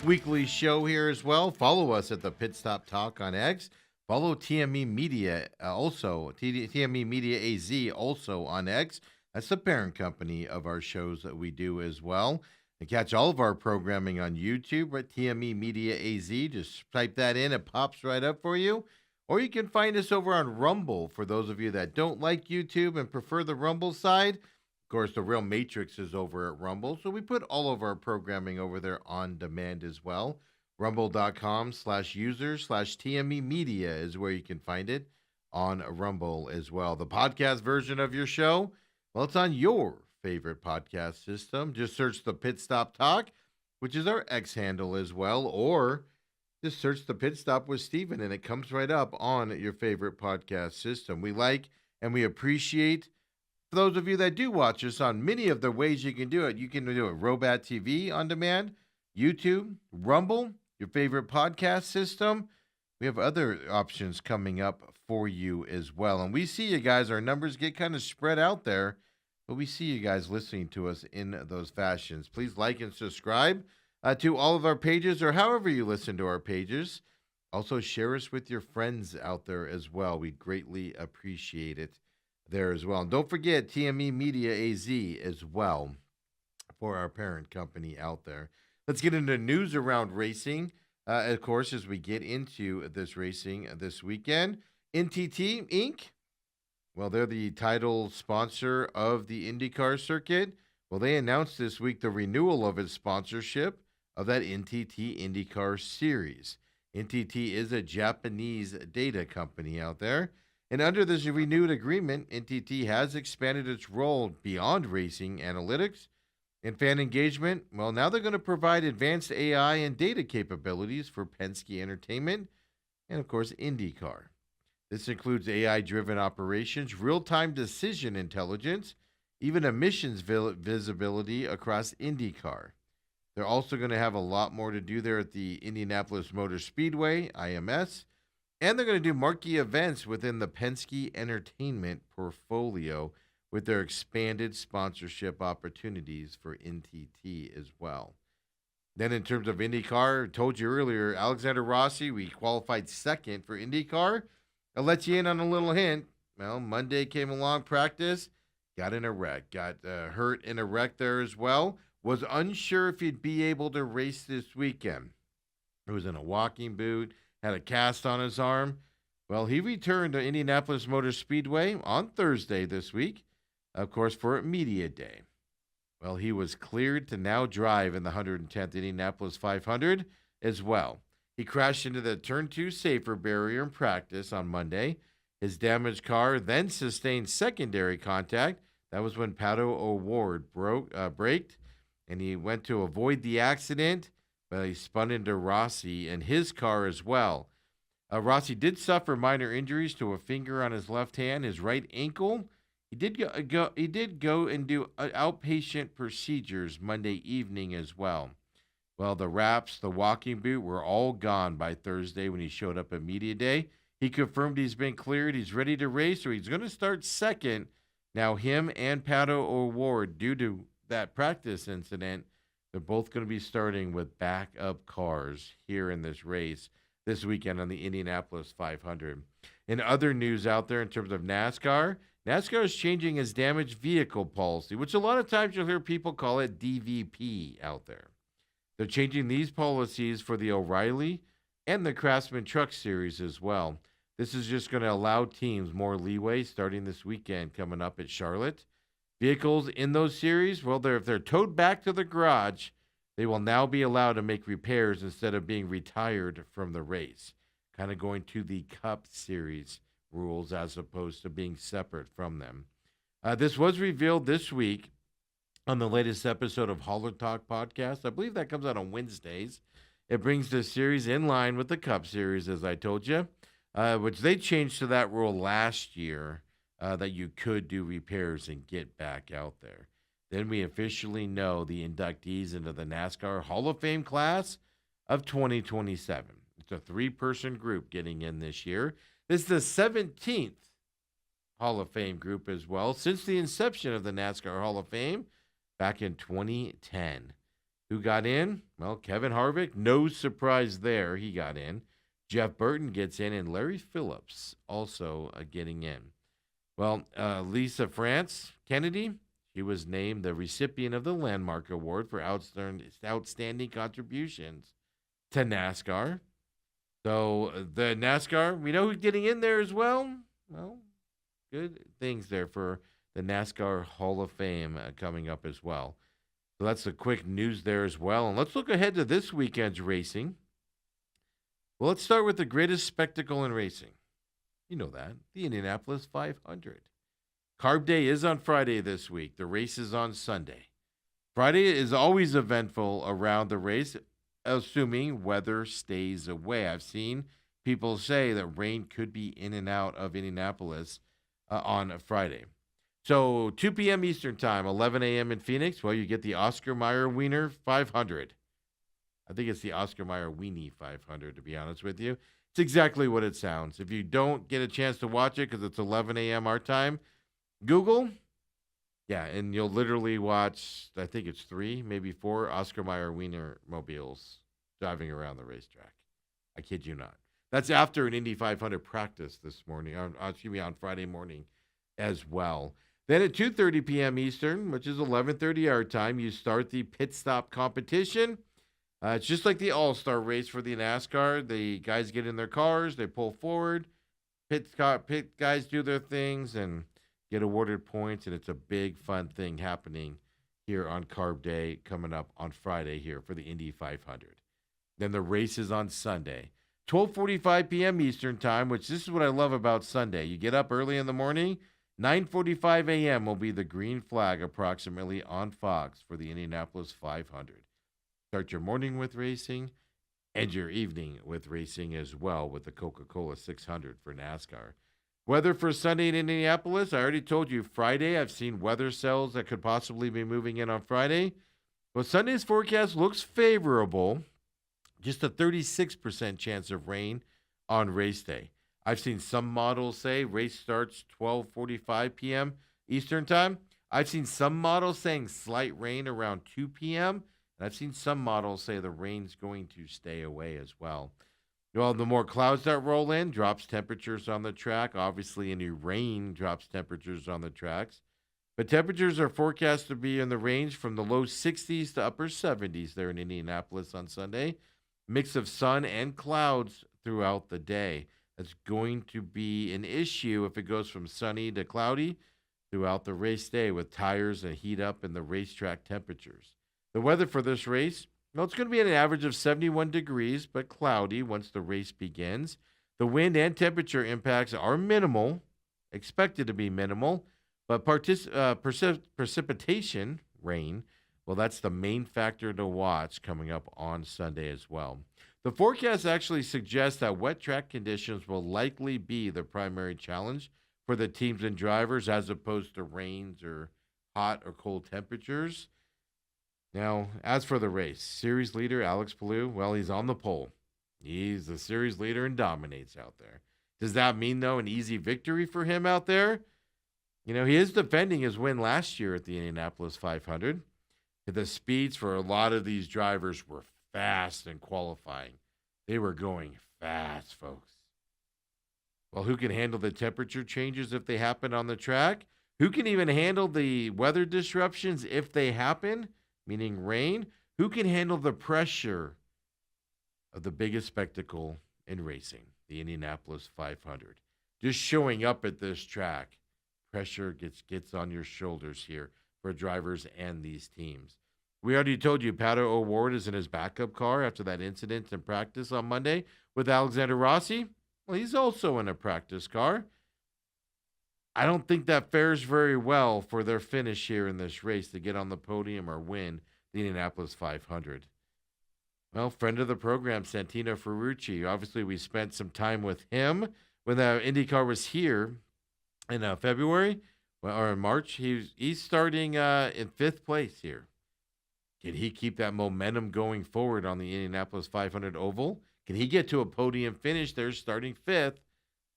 weekly show here as well. Follow us at the Pit Stop Talk on X. Follow TME Media, TME Media AZ also on X. That's the parent company of our shows that we do as well. And catch all of our programming on YouTube at TME Media AZ. Just type that in, it pops right up for you. Or you can find us over on Rumble for those of you that don't like YouTube and prefer the Rumble side. Of course, the Real Matrix is over at Rumble, so we put all of our programming over there on demand as well. Rumble.com/user/TME Media is where you can find it on Rumble as well. The podcast version of your show, well, it's on your favorite podcast system. Just search the Pit Stop Talk, which is our X handle as well, or just search the Pit Stop with Steven, and it comes right up on your favorite podcast system. We like and we appreciate for those of you that do watch us on many of the ways you can do it. You can do it Robat TV on demand, YouTube, Rumble, your favorite podcast system. We have other options coming up for you as well. And we see you guys, our numbers get kind of spread out there, but we see you guys listening to us in those fashions. Please like and subscribe to all of our pages or however you listen to our pages. Also, share us with your friends out there as well. We greatly appreciate it there as well. And don't forget TME Media AZ as well for our parent company out there. Let's get into news around racing. Of course, as we get into this racing this weekend, NTT Inc., well, they're the title sponsor of the IndyCar circuit. Well, they announced this week the renewal of its sponsorship of that NTT IndyCar series. NTT is a Japanese data company out there. And under this renewed agreement, NTT has expanded its role beyond racing analytics In fan engagement, well, now they're going to provide advanced AI and data capabilities for Penske Entertainment and, of course, IndyCar. This includes AI-driven operations, real-time decision intelligence, even emissions visibility across IndyCar. They're also going to have a lot more to do there at the Indianapolis Motor Speedway, IMS, and they're going to do marquee events within the Penske Entertainment portfolio with their expanded sponsorship opportunities for NTT as well. Then in terms of IndyCar, I told you earlier, Alexander Rossi, we qualified second for IndyCar. I'll let you in on a little hint. Well, Monday came along, practice, got in a wreck, got hurt in a wreck there as well. Was unsure if he'd be able to race this weekend. He was in a walking boot, had a cast on his arm. Well, he returned to Indianapolis Motor Speedway on Thursday this week, of course, for Media Day. Well, he was cleared to now drive in the 110th Indianapolis 500 as well. He crashed into the Turn 2 safer barrier in practice on Monday. His damaged car then sustained secondary contact. That was when Pato O'Ward braked, and he went to avoid the accident, but he spun into Rossi and his car as well. Rossi did suffer minor injuries to a finger on his left hand, his right ankle. He did go and do outpatient procedures Monday evening as well. Well, the wraps, the walking boot were all gone by Thursday when he showed up at Media Day. He confirmed he's been cleared. He's ready to race, so he's going to start second. Now, him and Pato O'Ward, due to that practice incident, they're both going to be starting with backup cars here in this race this weekend on the Indianapolis 500. In other news out there in terms of NASCAR, NASCAR is changing its damaged vehicle policy, which a lot of times you'll hear people call it DVP out there. They're changing these policies for the O'Reilly and the Craftsman Truck Series as well. This is just going to allow teams more leeway starting this weekend coming up at Charlotte. Vehicles in those series, well, if they're towed back to the garage, they will now be allowed to make repairs instead of being retired from the race, kind of going to the Cup Series rules as opposed to being separate from them. This was revealed this week on the latest episode of Holler Talk podcast. I believe that comes out on Wednesdays. It brings the series in line with the Cup Series, as I told you, which they changed to that rule last year that you could do repairs and get back out there. Then we officially know the inductees into the NASCAR Hall of Fame class of 2027. It's a 3-person group getting in this year. This is the 17th Hall of Fame group as well since the inception of the NASCAR Hall of Fame back in 2010. Who got in? Well, Kevin Harvick, no surprise there. He got in. Jeff Burton gets in, and Larry Phillips also getting in. Well, Lisa France Kennedy, she was named the recipient of the Landmark Award for outstanding contributions to NASCAR. So the NASCAR, we know who's getting in there as well. Well, good things there for the NASCAR Hall of Fame coming up as well. So that's the quick news there as well. And let's look ahead to this weekend's racing. Well, let's start with the greatest spectacle in racing. You know that, the Indianapolis 500. Carb Day is on Friday this week. The race is on Sunday. Friday is always eventful around the race, assuming weather stays away. I've seen people say that rain could be in and out of Indianapolis on a Friday. So 2 p.m. Eastern Time, 11 a.m. in Phoenix, well, you get the Oscar Mayer Wiener 500. I think it's the Oscar Mayer Weenie 500, to be honest with you. It's exactly what it sounds. If you don't get a chance to watch it because it's 11 a.m. our time, Google, yeah, and you'll literally watch, I think it's 3, maybe 4 Oscar Mayer Wiener mobiles driving around the racetrack. I kid you not. That's after an Indy500 practice this morning, on Friday morning as well. Then at 2:30 p.m. Eastern, which is 11:30 our time, you start the pit stop competition. It's just like the All-Star race for the NASCAR. The guys get in their cars, they pull forward, pit guys do their things and get awarded points, and it's a big, fun thing happening here on Carb Day coming up on Friday here for the Indy 500. Then the race is on Sunday, 12:45 p.m. Eastern time, which this is what I love about Sunday. You get up early in the morning, 9:45 a.m. will be the green flag approximately on Fox for the Indianapolis 500. Start your morning with racing and your evening with racing as well with the Coca-Cola 600 for NASCAR. Weather for Sunday in Indianapolis, I already told you Friday. I've seen weather cells that could possibly be moving in on Friday. Well, Sunday's forecast looks favorable. Just a 36% chance of rain on race day. I've seen some models say race starts 12:45 p.m. Eastern time. I've seen some models saying slight rain around 2 p.m. And I've seen some models say the rain's going to stay away as well. Well, the more clouds that roll in, drops temperatures on the track. Obviously, any rain drops temperatures on the tracks. But temperatures are forecast to be in the range from the low 60s to upper 70s there in Indianapolis on Sunday. Mix of sun and clouds throughout the day. That's going to be an issue if it goes from sunny to cloudy throughout the race day with tires and heat up in the racetrack temperatures. The weather for this race, well, it's going to be at an average of 71 degrees, but cloudy once the race begins. The wind and temperature impacts are minimal, expected to be minimal, but precipitation, rain, well, that's the main factor to watch coming up on Sunday as well. The forecast actually suggests that wet track conditions will likely be the primary challenge for the teams and drivers as opposed to rains or hot or cold temperatures. Now, as for the race, series leader Alex Palou, well, he's on the pole. He's the series leader and dominates out there. Does that mean, though, an easy victory for him out there? You know, he is defending his win last year at the Indianapolis 500. The speeds for a lot of these drivers were fast in qualifying. They were going fast, folks. Well, who can handle the temperature changes if they happen on the track? Who can even handle the weather disruptions if they happen, meaning rain? Who can handle the pressure of the biggest spectacle in racing, the Indianapolis 500? Just showing up at this track, pressure gets on your shoulders here for drivers and these teams. We already told you Pato O'Ward is in his backup car after that incident in practice on Monday with Alexander Rossi. Well, he's also in a practice car. I don't think that fares very well for their finish here in this race to get on the podium or win the Indianapolis 500. Well, friend of the program, Santino Ferrucci. Obviously, we spent some time with him when the IndyCar was here in February or in March. He's starting in fifth place here. Can he keep that momentum going forward on the Indianapolis 500 oval? Can he get to a podium finish there starting fifth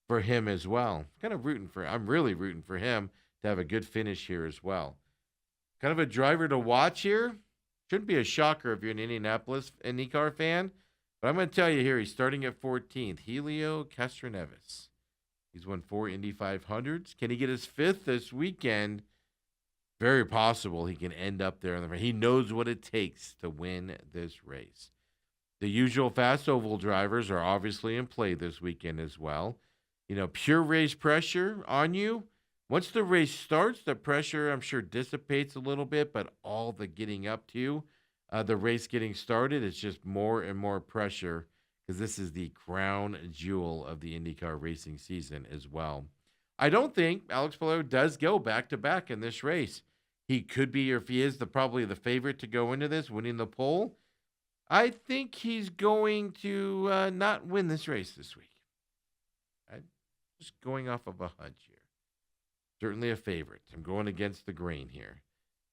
for him as well? I'm really rooting for him to have a good finish here as well. Kind of a driver to watch here. Shouldn't be a shocker if you're an Indianapolis IndyCar fan. But I'm going to tell you here, he's starting at 14th. Helio Castroneves. He's won 4 Indy 500s. Can he get his fifth this weekend? Very possible he can end up there. He knows what it takes to win this race. The usual fast oval drivers are obviously in play this weekend as well. You know, pure race pressure on you. Once the race starts, the pressure, I'm sure, dissipates a little bit, but all the getting up to the race getting started, it's just more and more pressure because this is the crown jewel of the IndyCar racing season as well. I don't think Alex Palou does go back-to-back in this race. He could be, or if he is, probably the favorite to go into this, winning the pole. I think he's going to not win this race this week. I'm just going off of a hunch here. Certainly a favorite. I'm going against the grain here.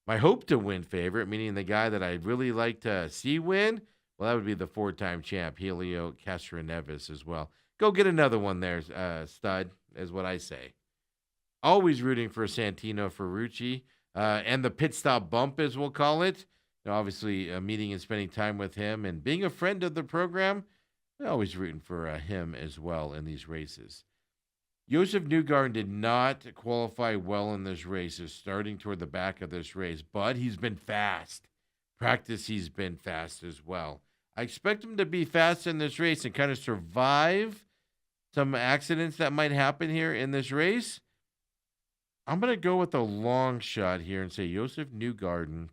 My hope to win favorite, meaning the guy that I'd really like to see win, well, that would be the 4-time champ, Helio Castroneves as well. Go get another one there, stud, is what I say. Always rooting for Santino Ferrucci and the pit stop bump, as we'll call it. Obviously, meeting and spending time with him and being a friend of the program, we're always rooting for him as well in these races. Josef Newgarden did not qualify well in this race, is starting toward the back of this race, but he's been fast. Practice, he's been fast as well. I expect him to be fast in this race and kind of survive some accidents that might happen here in this race. I'm going to go with a long shot here and say Josef Newgarden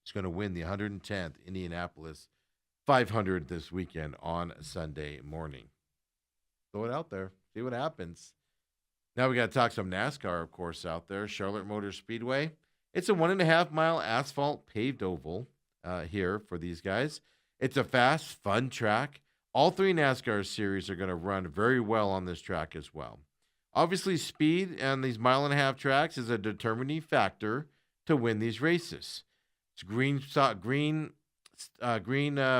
is going to win the 110th Indianapolis 500 this weekend on Sunday morning. Throw it out there. See what happens. Now we got to talk some NASCAR, of course, out there. Charlotte Motor Speedway. It's a 1.5-mile asphalt paved oval here for these guys. It's a fast, fun track. All 3 NASCAR series are going to run very well on this track as well. Obviously, speed on these 1.5-mile tracks is a determining factor to win these races. It's green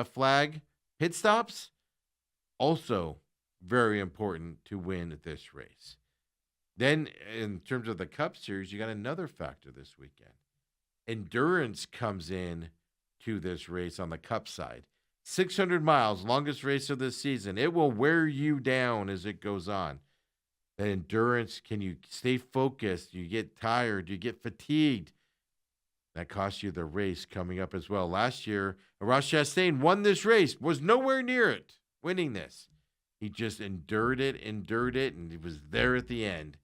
flag pit stops, also very important to win this race. Then, in terms of the Cup Series, you got another factor this weekend. Endurance comes in to this race on the Cup side. 600 miles, longest race of this season. It will wear you down as it goes on. The endurance, can you stay focused? You get tired? You get fatigued? That costs you the race coming up as well. Last year, Ross Chastain won this race, was nowhere near it, winning this. He just endured it, and he was there at the end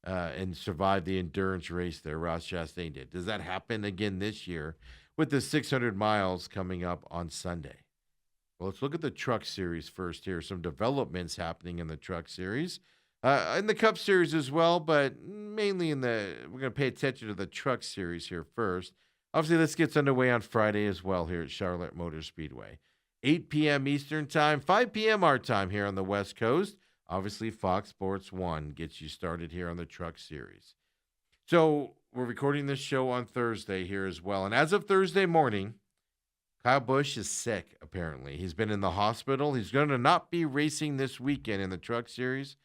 and survived the endurance race there. Ross Chastain did. Does that happen again this year with the 600 miles coming up on Sunday? Well, let's look at the Truck Series first here. Some developments happening in the Truck Series. In the Cup Series as well, but mainly we're going to pay attention to the Truck Series here first. Obviously, this gets underway on Friday as well here at Charlotte Motor Speedway. 8 p.m. Eastern Time, 5 p.m. our time here on the West Coast. Obviously, Fox Sports 1 gets you started here on the Truck Series. So we're recording this show on Thursday here as well. And as of Thursday morning, Kyle Busch is sick, apparently. He's been in the hospital. He's going to not be racing this weekend in the Truck Series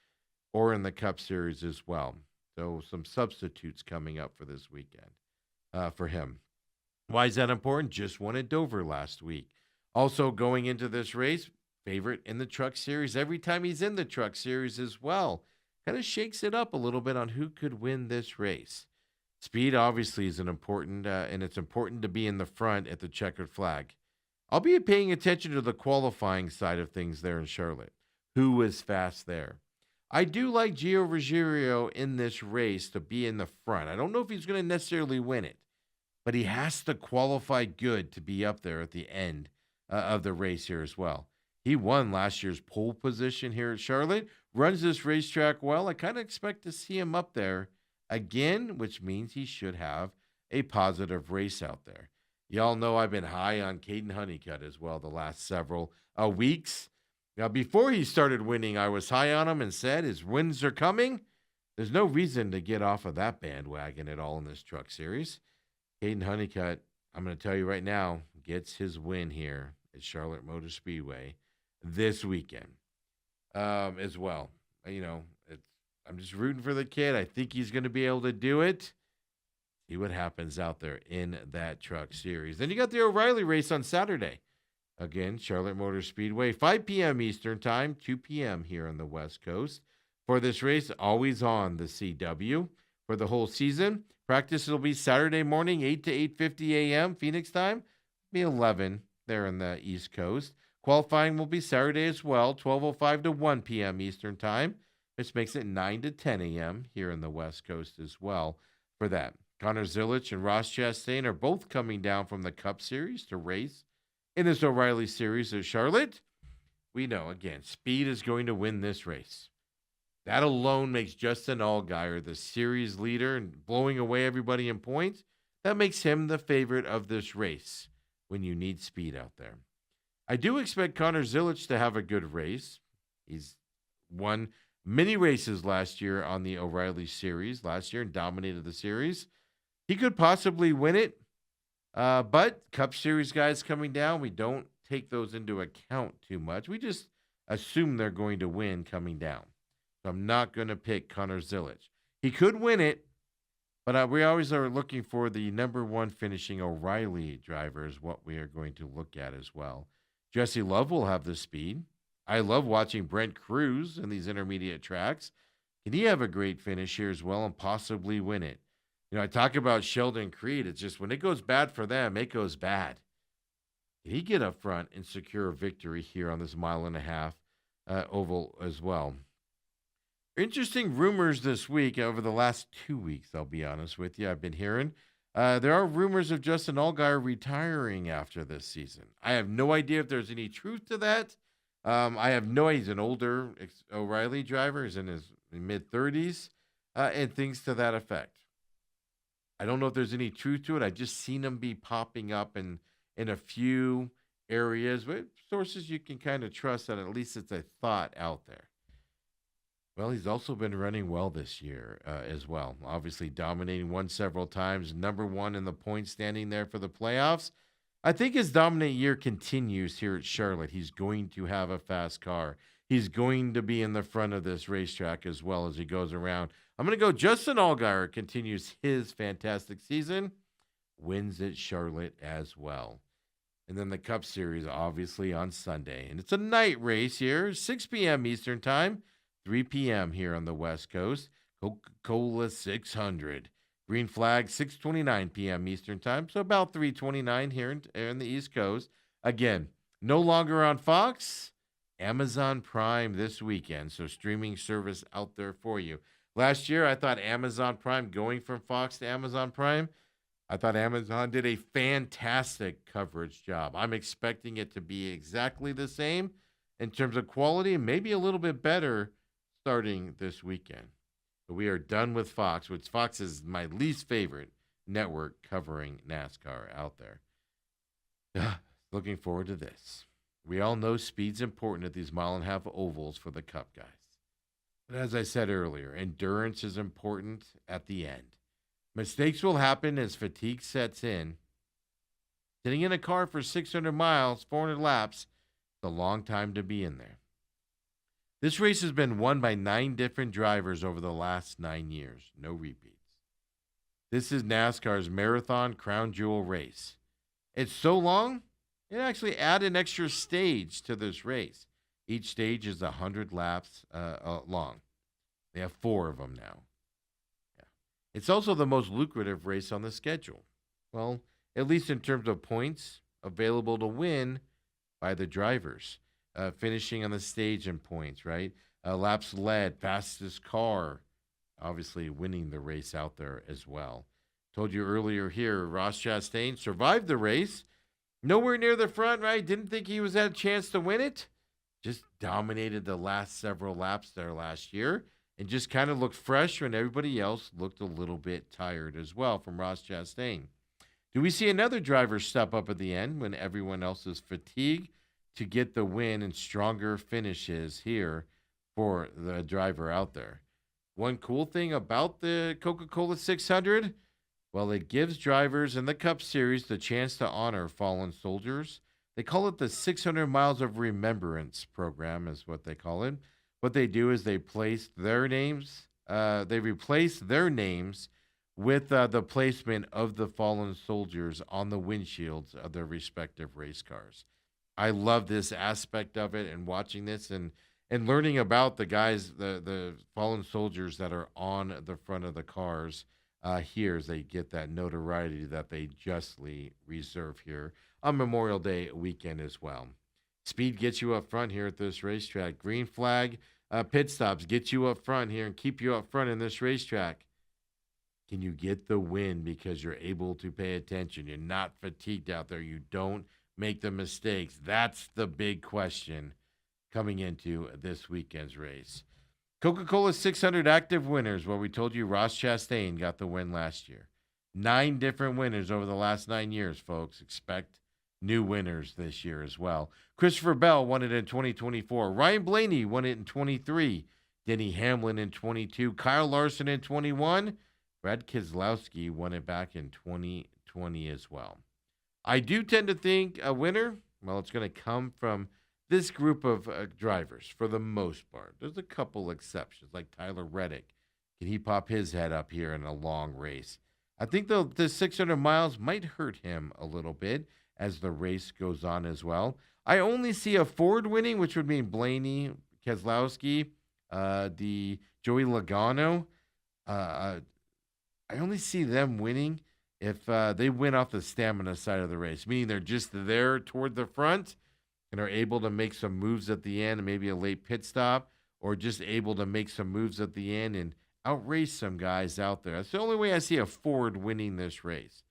or in the Cup Series as well. So some substitutes coming up for this weekend for him. Why is that important? Just won at Dover last week. Also going into this race, favorite in the Truck Series every time he's in the Truck Series as well. Kind of shakes it up a little bit on who could win this race. Speed obviously is an important, and it's important to be in the front at the checkered flag. I'll be paying attention to the qualifying side of things there in Charlotte. Who is fast there? I do like Gio Ruggiero in this race to be in the front. I don't know if he's going to necessarily win it, but he has to qualify good to be up there at the end of the race here as well. He won last year's pole position here at Charlotte, runs this racetrack well. I kind of expect to see him up there again, which means he should have a positive race out there. Y'all know I've been high on Caden Honeycutt as well the last several weeks. Now, before he started winning, I was high on him and said his wins are coming. There's no reason to get off of that bandwagon at all in this Truck Series. Caden Honeycutt, I'm going to tell you right now, gets his win here at Charlotte Motor Speedway this weekend as well. You know, I'm just rooting for the kid. I think he's going to be able to do it. See what happens out there in that Truck Series. Then you got the O'Reilly race on Saturday. Again, Charlotte Motor Speedway, 5 p.m. Eastern Time, 2 p.m. here on the West Coast. For this race, always on the CW for the whole season. Practice will be Saturday morning, 8 to 8:50 a.m. Phoenix time. Be 11 there on the East Coast. Qualifying will be Saturday as well, 12:05 to 1 p.m. Eastern Time, which makes it 9 to 10 a.m. here in the West Coast as well for that. Connor Zilic and Ross Chastain are both coming down from the Cup Series to race in this O'Reilly Series at Charlotte. We know, again, speed is going to win this race. That alone makes Justin Allgaier the series leader and blowing away everybody in points. That makes him the favorite of this race when you need speed out there. I do expect Connor Zilic to have a good race. He's won many races last year on the O'Reilly Series last year and dominated the series. He could possibly win it, but Cup Series guys coming down, we don't take those into account too much. We just assume they're going to win coming down. So I'm not going to pick Connor Zilic. He could win it, but we always are looking for the number one finishing O'Reilly driver is what we are going to look at as well. Jesse Love will have the speed. I love watching Brent Cruz in these intermediate tracks. Can he have a great finish here as well and possibly win it? You know, I talk about Sheldon Creed. It's just when it goes bad for them, it goes bad. Can he get up front and secure a victory here on this 1.5 mile oval as well? Interesting rumors this week over the last 2 weeks, I'll be honest with you. I've been hearing there are rumors of Justin Allgaier retiring after this season. I have no idea if there's any truth to that. I have no idea. He's an older O'Reilly driver. He's in his mid-30s. and things to that effect. I don't know if there's any truth to it. I just seen them be popping up in a few areas, but sources you can kind of trust that at least it's a thought out there. Well, he's also been running well this year as well. Obviously, dominating one several times, number one in the point standing there for the playoffs. I think his dominant year continues here at Charlotte. He's going to have a fast car. He's going to be in the front of this racetrack as well as he goes around. I'm going to go Justin Allgaier continues his fantastic season, wins at Charlotte as well. And then the Cup Series, obviously, on Sunday. And it's a night race here, 6 p.m. Eastern Time, 3 p.m. here on the West Coast. Coca-Cola 600. Green flag, 6:29 p.m. Eastern Time, so about 3:29 here in the East Coast. Again, no longer on Fox, Amazon Prime this weekend, so streaming service out there for you. Last year, I thought Amazon Prime, going from Fox to Amazon Prime, I thought Amazon did a fantastic coverage job. I'm expecting it to be exactly the same in terms of quality, maybe a little bit better starting this weekend. But we are done with Fox, which Fox is my least favorite network covering NASCAR out there. Looking forward to this. We all know speed's important at these mile-and-a-half ovals for the Cup guys. But as I said earlier, endurance is important at the end. Mistakes will happen as fatigue sets in. Sitting in a car for 600 miles, 400 laps, it's a long time to be in there. This race has been won by 9 different drivers over the last 9 years. No repeats. This is NASCAR's marathon crown jewel race. It's so long, it actually added an extra stage to this race. Each stage is 100 laps long. They have 4 of them now. Yeah. It's also the most lucrative race on the schedule. Well, at least in terms of points available to win by the drivers. Finishing on the stage in points, right? Laps led, fastest car, obviously winning the race out there as well. Told you earlier here, Ross Chastain survived the race. Nowhere near the front, right? Didn't think he was at a chance to win it. Just dominated the last several laps there last year and just kind of looked fresh when everybody else looked a little bit tired as well from Ross Chastain. Do we see another driver step up at the end when everyone else is fatigued to get the win and stronger finishes here for the driver out there? One cool thing about the Coca-Cola 600, well, it gives drivers in the Cup Series the chance to honor fallen soldiers. They call it the 600 Miles of Remembrance program is what they call it. What they do is they place their names, they replace their names with the placement of the fallen soldiers on the windshields of their respective race cars. I love this aspect of it and watching this and learning about the guys, the fallen soldiers that are on the front of the cars here as they get that notoriety that they justly reserve here on Memorial Day weekend as well. Speed gets you up front here at this racetrack. Green flag pit stops get you up front here and keep you up front in this racetrack. Can you get the win because you're able to pay attention? You're not fatigued out there. You don't make the mistakes. That's the big question coming into this weekend's race. Coca-Cola 600 active winners. Well, we told you Ross Chastain got the win last year. 9 different winners over the last 9 years, folks. Expect new winners this year as well. Christopher Bell won it in 2024. Ryan Blaney won it in 23. Denny Hamlin in 22. Kyle Larson in 21. Brad Keselowski won it back in 2020 as well. I do tend to think a winner, well, it's going to come from this group of drivers for the most part. There's a couple exceptions, like Tyler Reddick. Can he pop his head up here in a long race? I think the 600 miles might hurt him a little bit as the race goes on as well. I only see a Ford winning, which would mean Blaney, Keselowski, the Joey Logano. I only see them winning if they win off the stamina side of the race, meaning they're just there toward the front and are able to make some moves at the end and maybe a late pit stop, or just able to make some moves at the end and outrace some guys out there. That's the only way I see a Ford winning this race.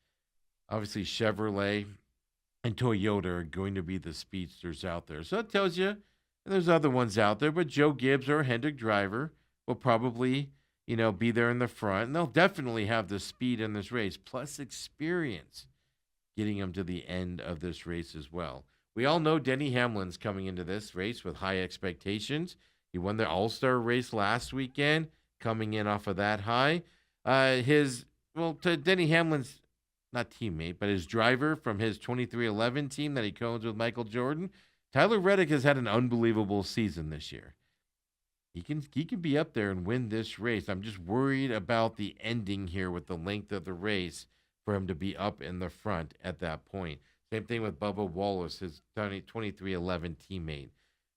Obviously, Chevrolet and Toyota are going to be the speedsters out there. So that tells you, and there's other ones out there, but Joe Gibbs or Hendrick Driver will probably, be there in the front. And they'll definitely have the speed in this race, plus experience getting them to the end of this race as well. We all know Denny Hamlin's coming into this race with high expectations. He won the All-Star race last weekend, coming in off of that high. To Denny Hamlin's, not teammate, but his driver from his 2311 team that he co-owns with Michael Jordan, Tyler Reddick has had an unbelievable season this year. He can be up there and win this race. I'm just worried about the ending here with the length of the race for him to be up in the front at that point. Same thing with Bubba Wallace, his 2311 teammate.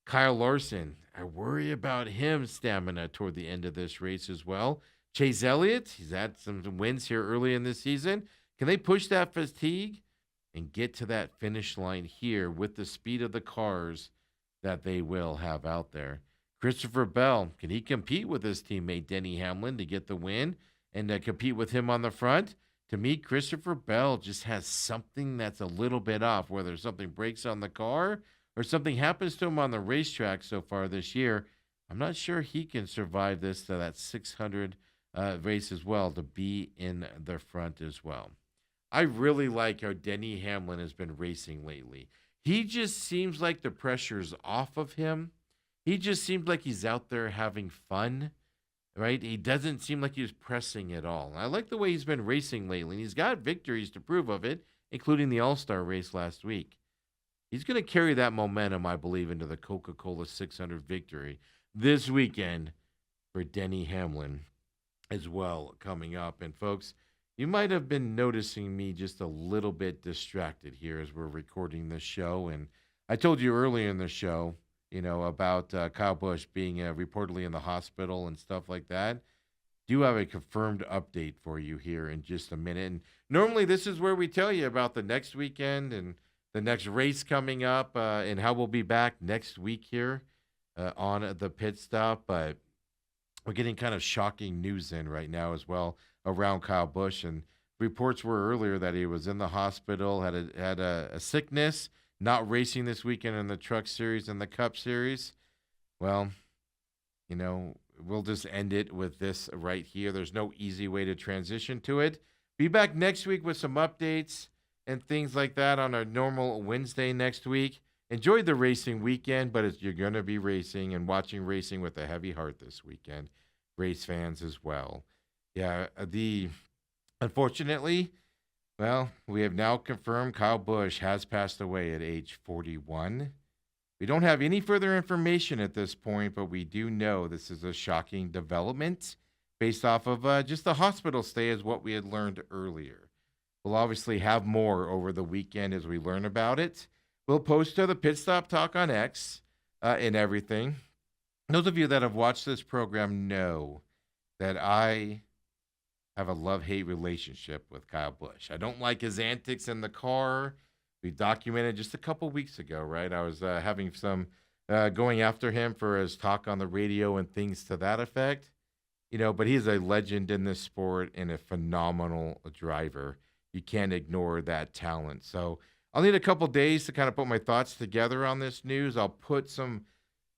Kyle Larson, I worry about him stamina toward the end of this race as well. Chase Elliott, he's had some wins here early in the season. Can they push that fatigue and get to that finish line here with the speed of the cars that they will have out there? Christopher Bell, can he compete with his teammate Denny Hamlin to get the win and compete with him on the front? To me, Christopher Bell just has something that's a little bit off, whether something breaks on the car or something happens to him on the racetrack so far this year. I'm not sure he can survive this to that 600 race as well to be in the front as well. I really like how Denny Hamlin has been racing lately. He just seems like the pressure's off of him. He just seems like he's out there having fun, right? He doesn't seem like he's pressing at all. I like the way he's been racing lately. He's got victories to prove of it, including the All-Star race last week. He's going to carry that momentum, I believe, into the Coca-Cola 600 victory this weekend for Denny Hamlin as well coming up. And folks, you might have been noticing me just a little bit distracted here as we're recording this show. And I told you earlier in the show, about Kyle Busch being reportedly in the hospital and stuff like that. Do have a confirmed update for you here in just a minute. And normally this is where we tell you about the next weekend and the next race coming up and how we'll be back next week here on the pit stop. But we're getting kind of shocking news in right now as well around Kyle Busch. And reports were earlier that he was in the hospital, had a sickness, not racing this weekend in the Truck Series and the Cup Series. Well, we'll just end it with this right here. There's no easy way to transition to it. Be back next week with some updates and things like that on our normal Wednesday next week. Enjoy the racing weekend, but you're going to be racing and watching racing with a heavy heart this weekend. Race fans as well. Yeah, unfortunately, well, we have now confirmed Kyle Busch has passed away at age 41. We don't have any further information at this point, but we do know this is a shocking development based off of just the hospital stay as what we had learned earlier. We'll obviously have more over the weekend as we learn about it. We'll post to the Pit Stop Talk on X and everything. Those of you that have watched this program know that I have a love-hate relationship with Kyle Busch. I don't like his antics in the car. We documented just a couple weeks ago, right? I was having some going after him for his talk on the radio and things to that effect. But he's a legend in this sport and a phenomenal driver. You can't ignore that talent. So I'll need a couple days to kind of put my thoughts together on this news. I'll put some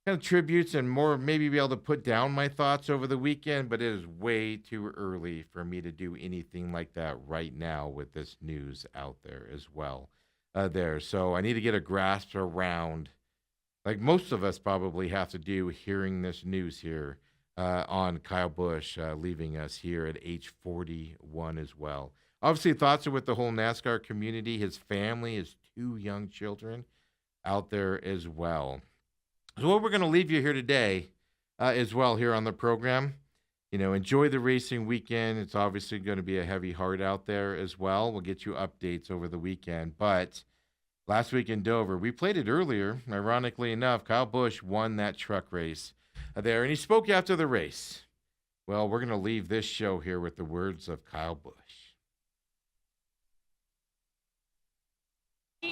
kind of tributes and more, maybe be able to put down my thoughts over the weekend, but it is way too early for me to do anything like that right now with this news out there as well. So I need to get a grasp around, like most of us probably have to do, hearing this news here on Kyle Busch leaving us here at age 41 as well. Obviously, thoughts are with the whole NASCAR community, his family, his 2 young children out there as well. So what we're going to leave you here today as well here on the program, enjoy the racing weekend. It's obviously going to be a heavy heart out there as well. We'll get you updates over the weekend. But last week in Dover, we played it earlier. Ironically enough, Kyle Busch won that truck race there, and he spoke after the race. Well, we're going to leave this show here with the words of Kyle Busch.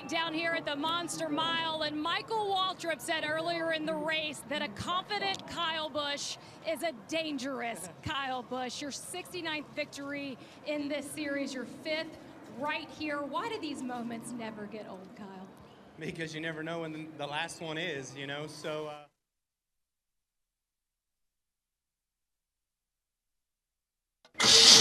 Down here at the Monster Mile, and Michael Waltrip said earlier in the race that a confident Kyle Busch is a dangerous Kyle Busch. Your 69th victory in this series, your 5th right here. Why do these moments never get old, Kyle? Because you never know when the last one is, so up.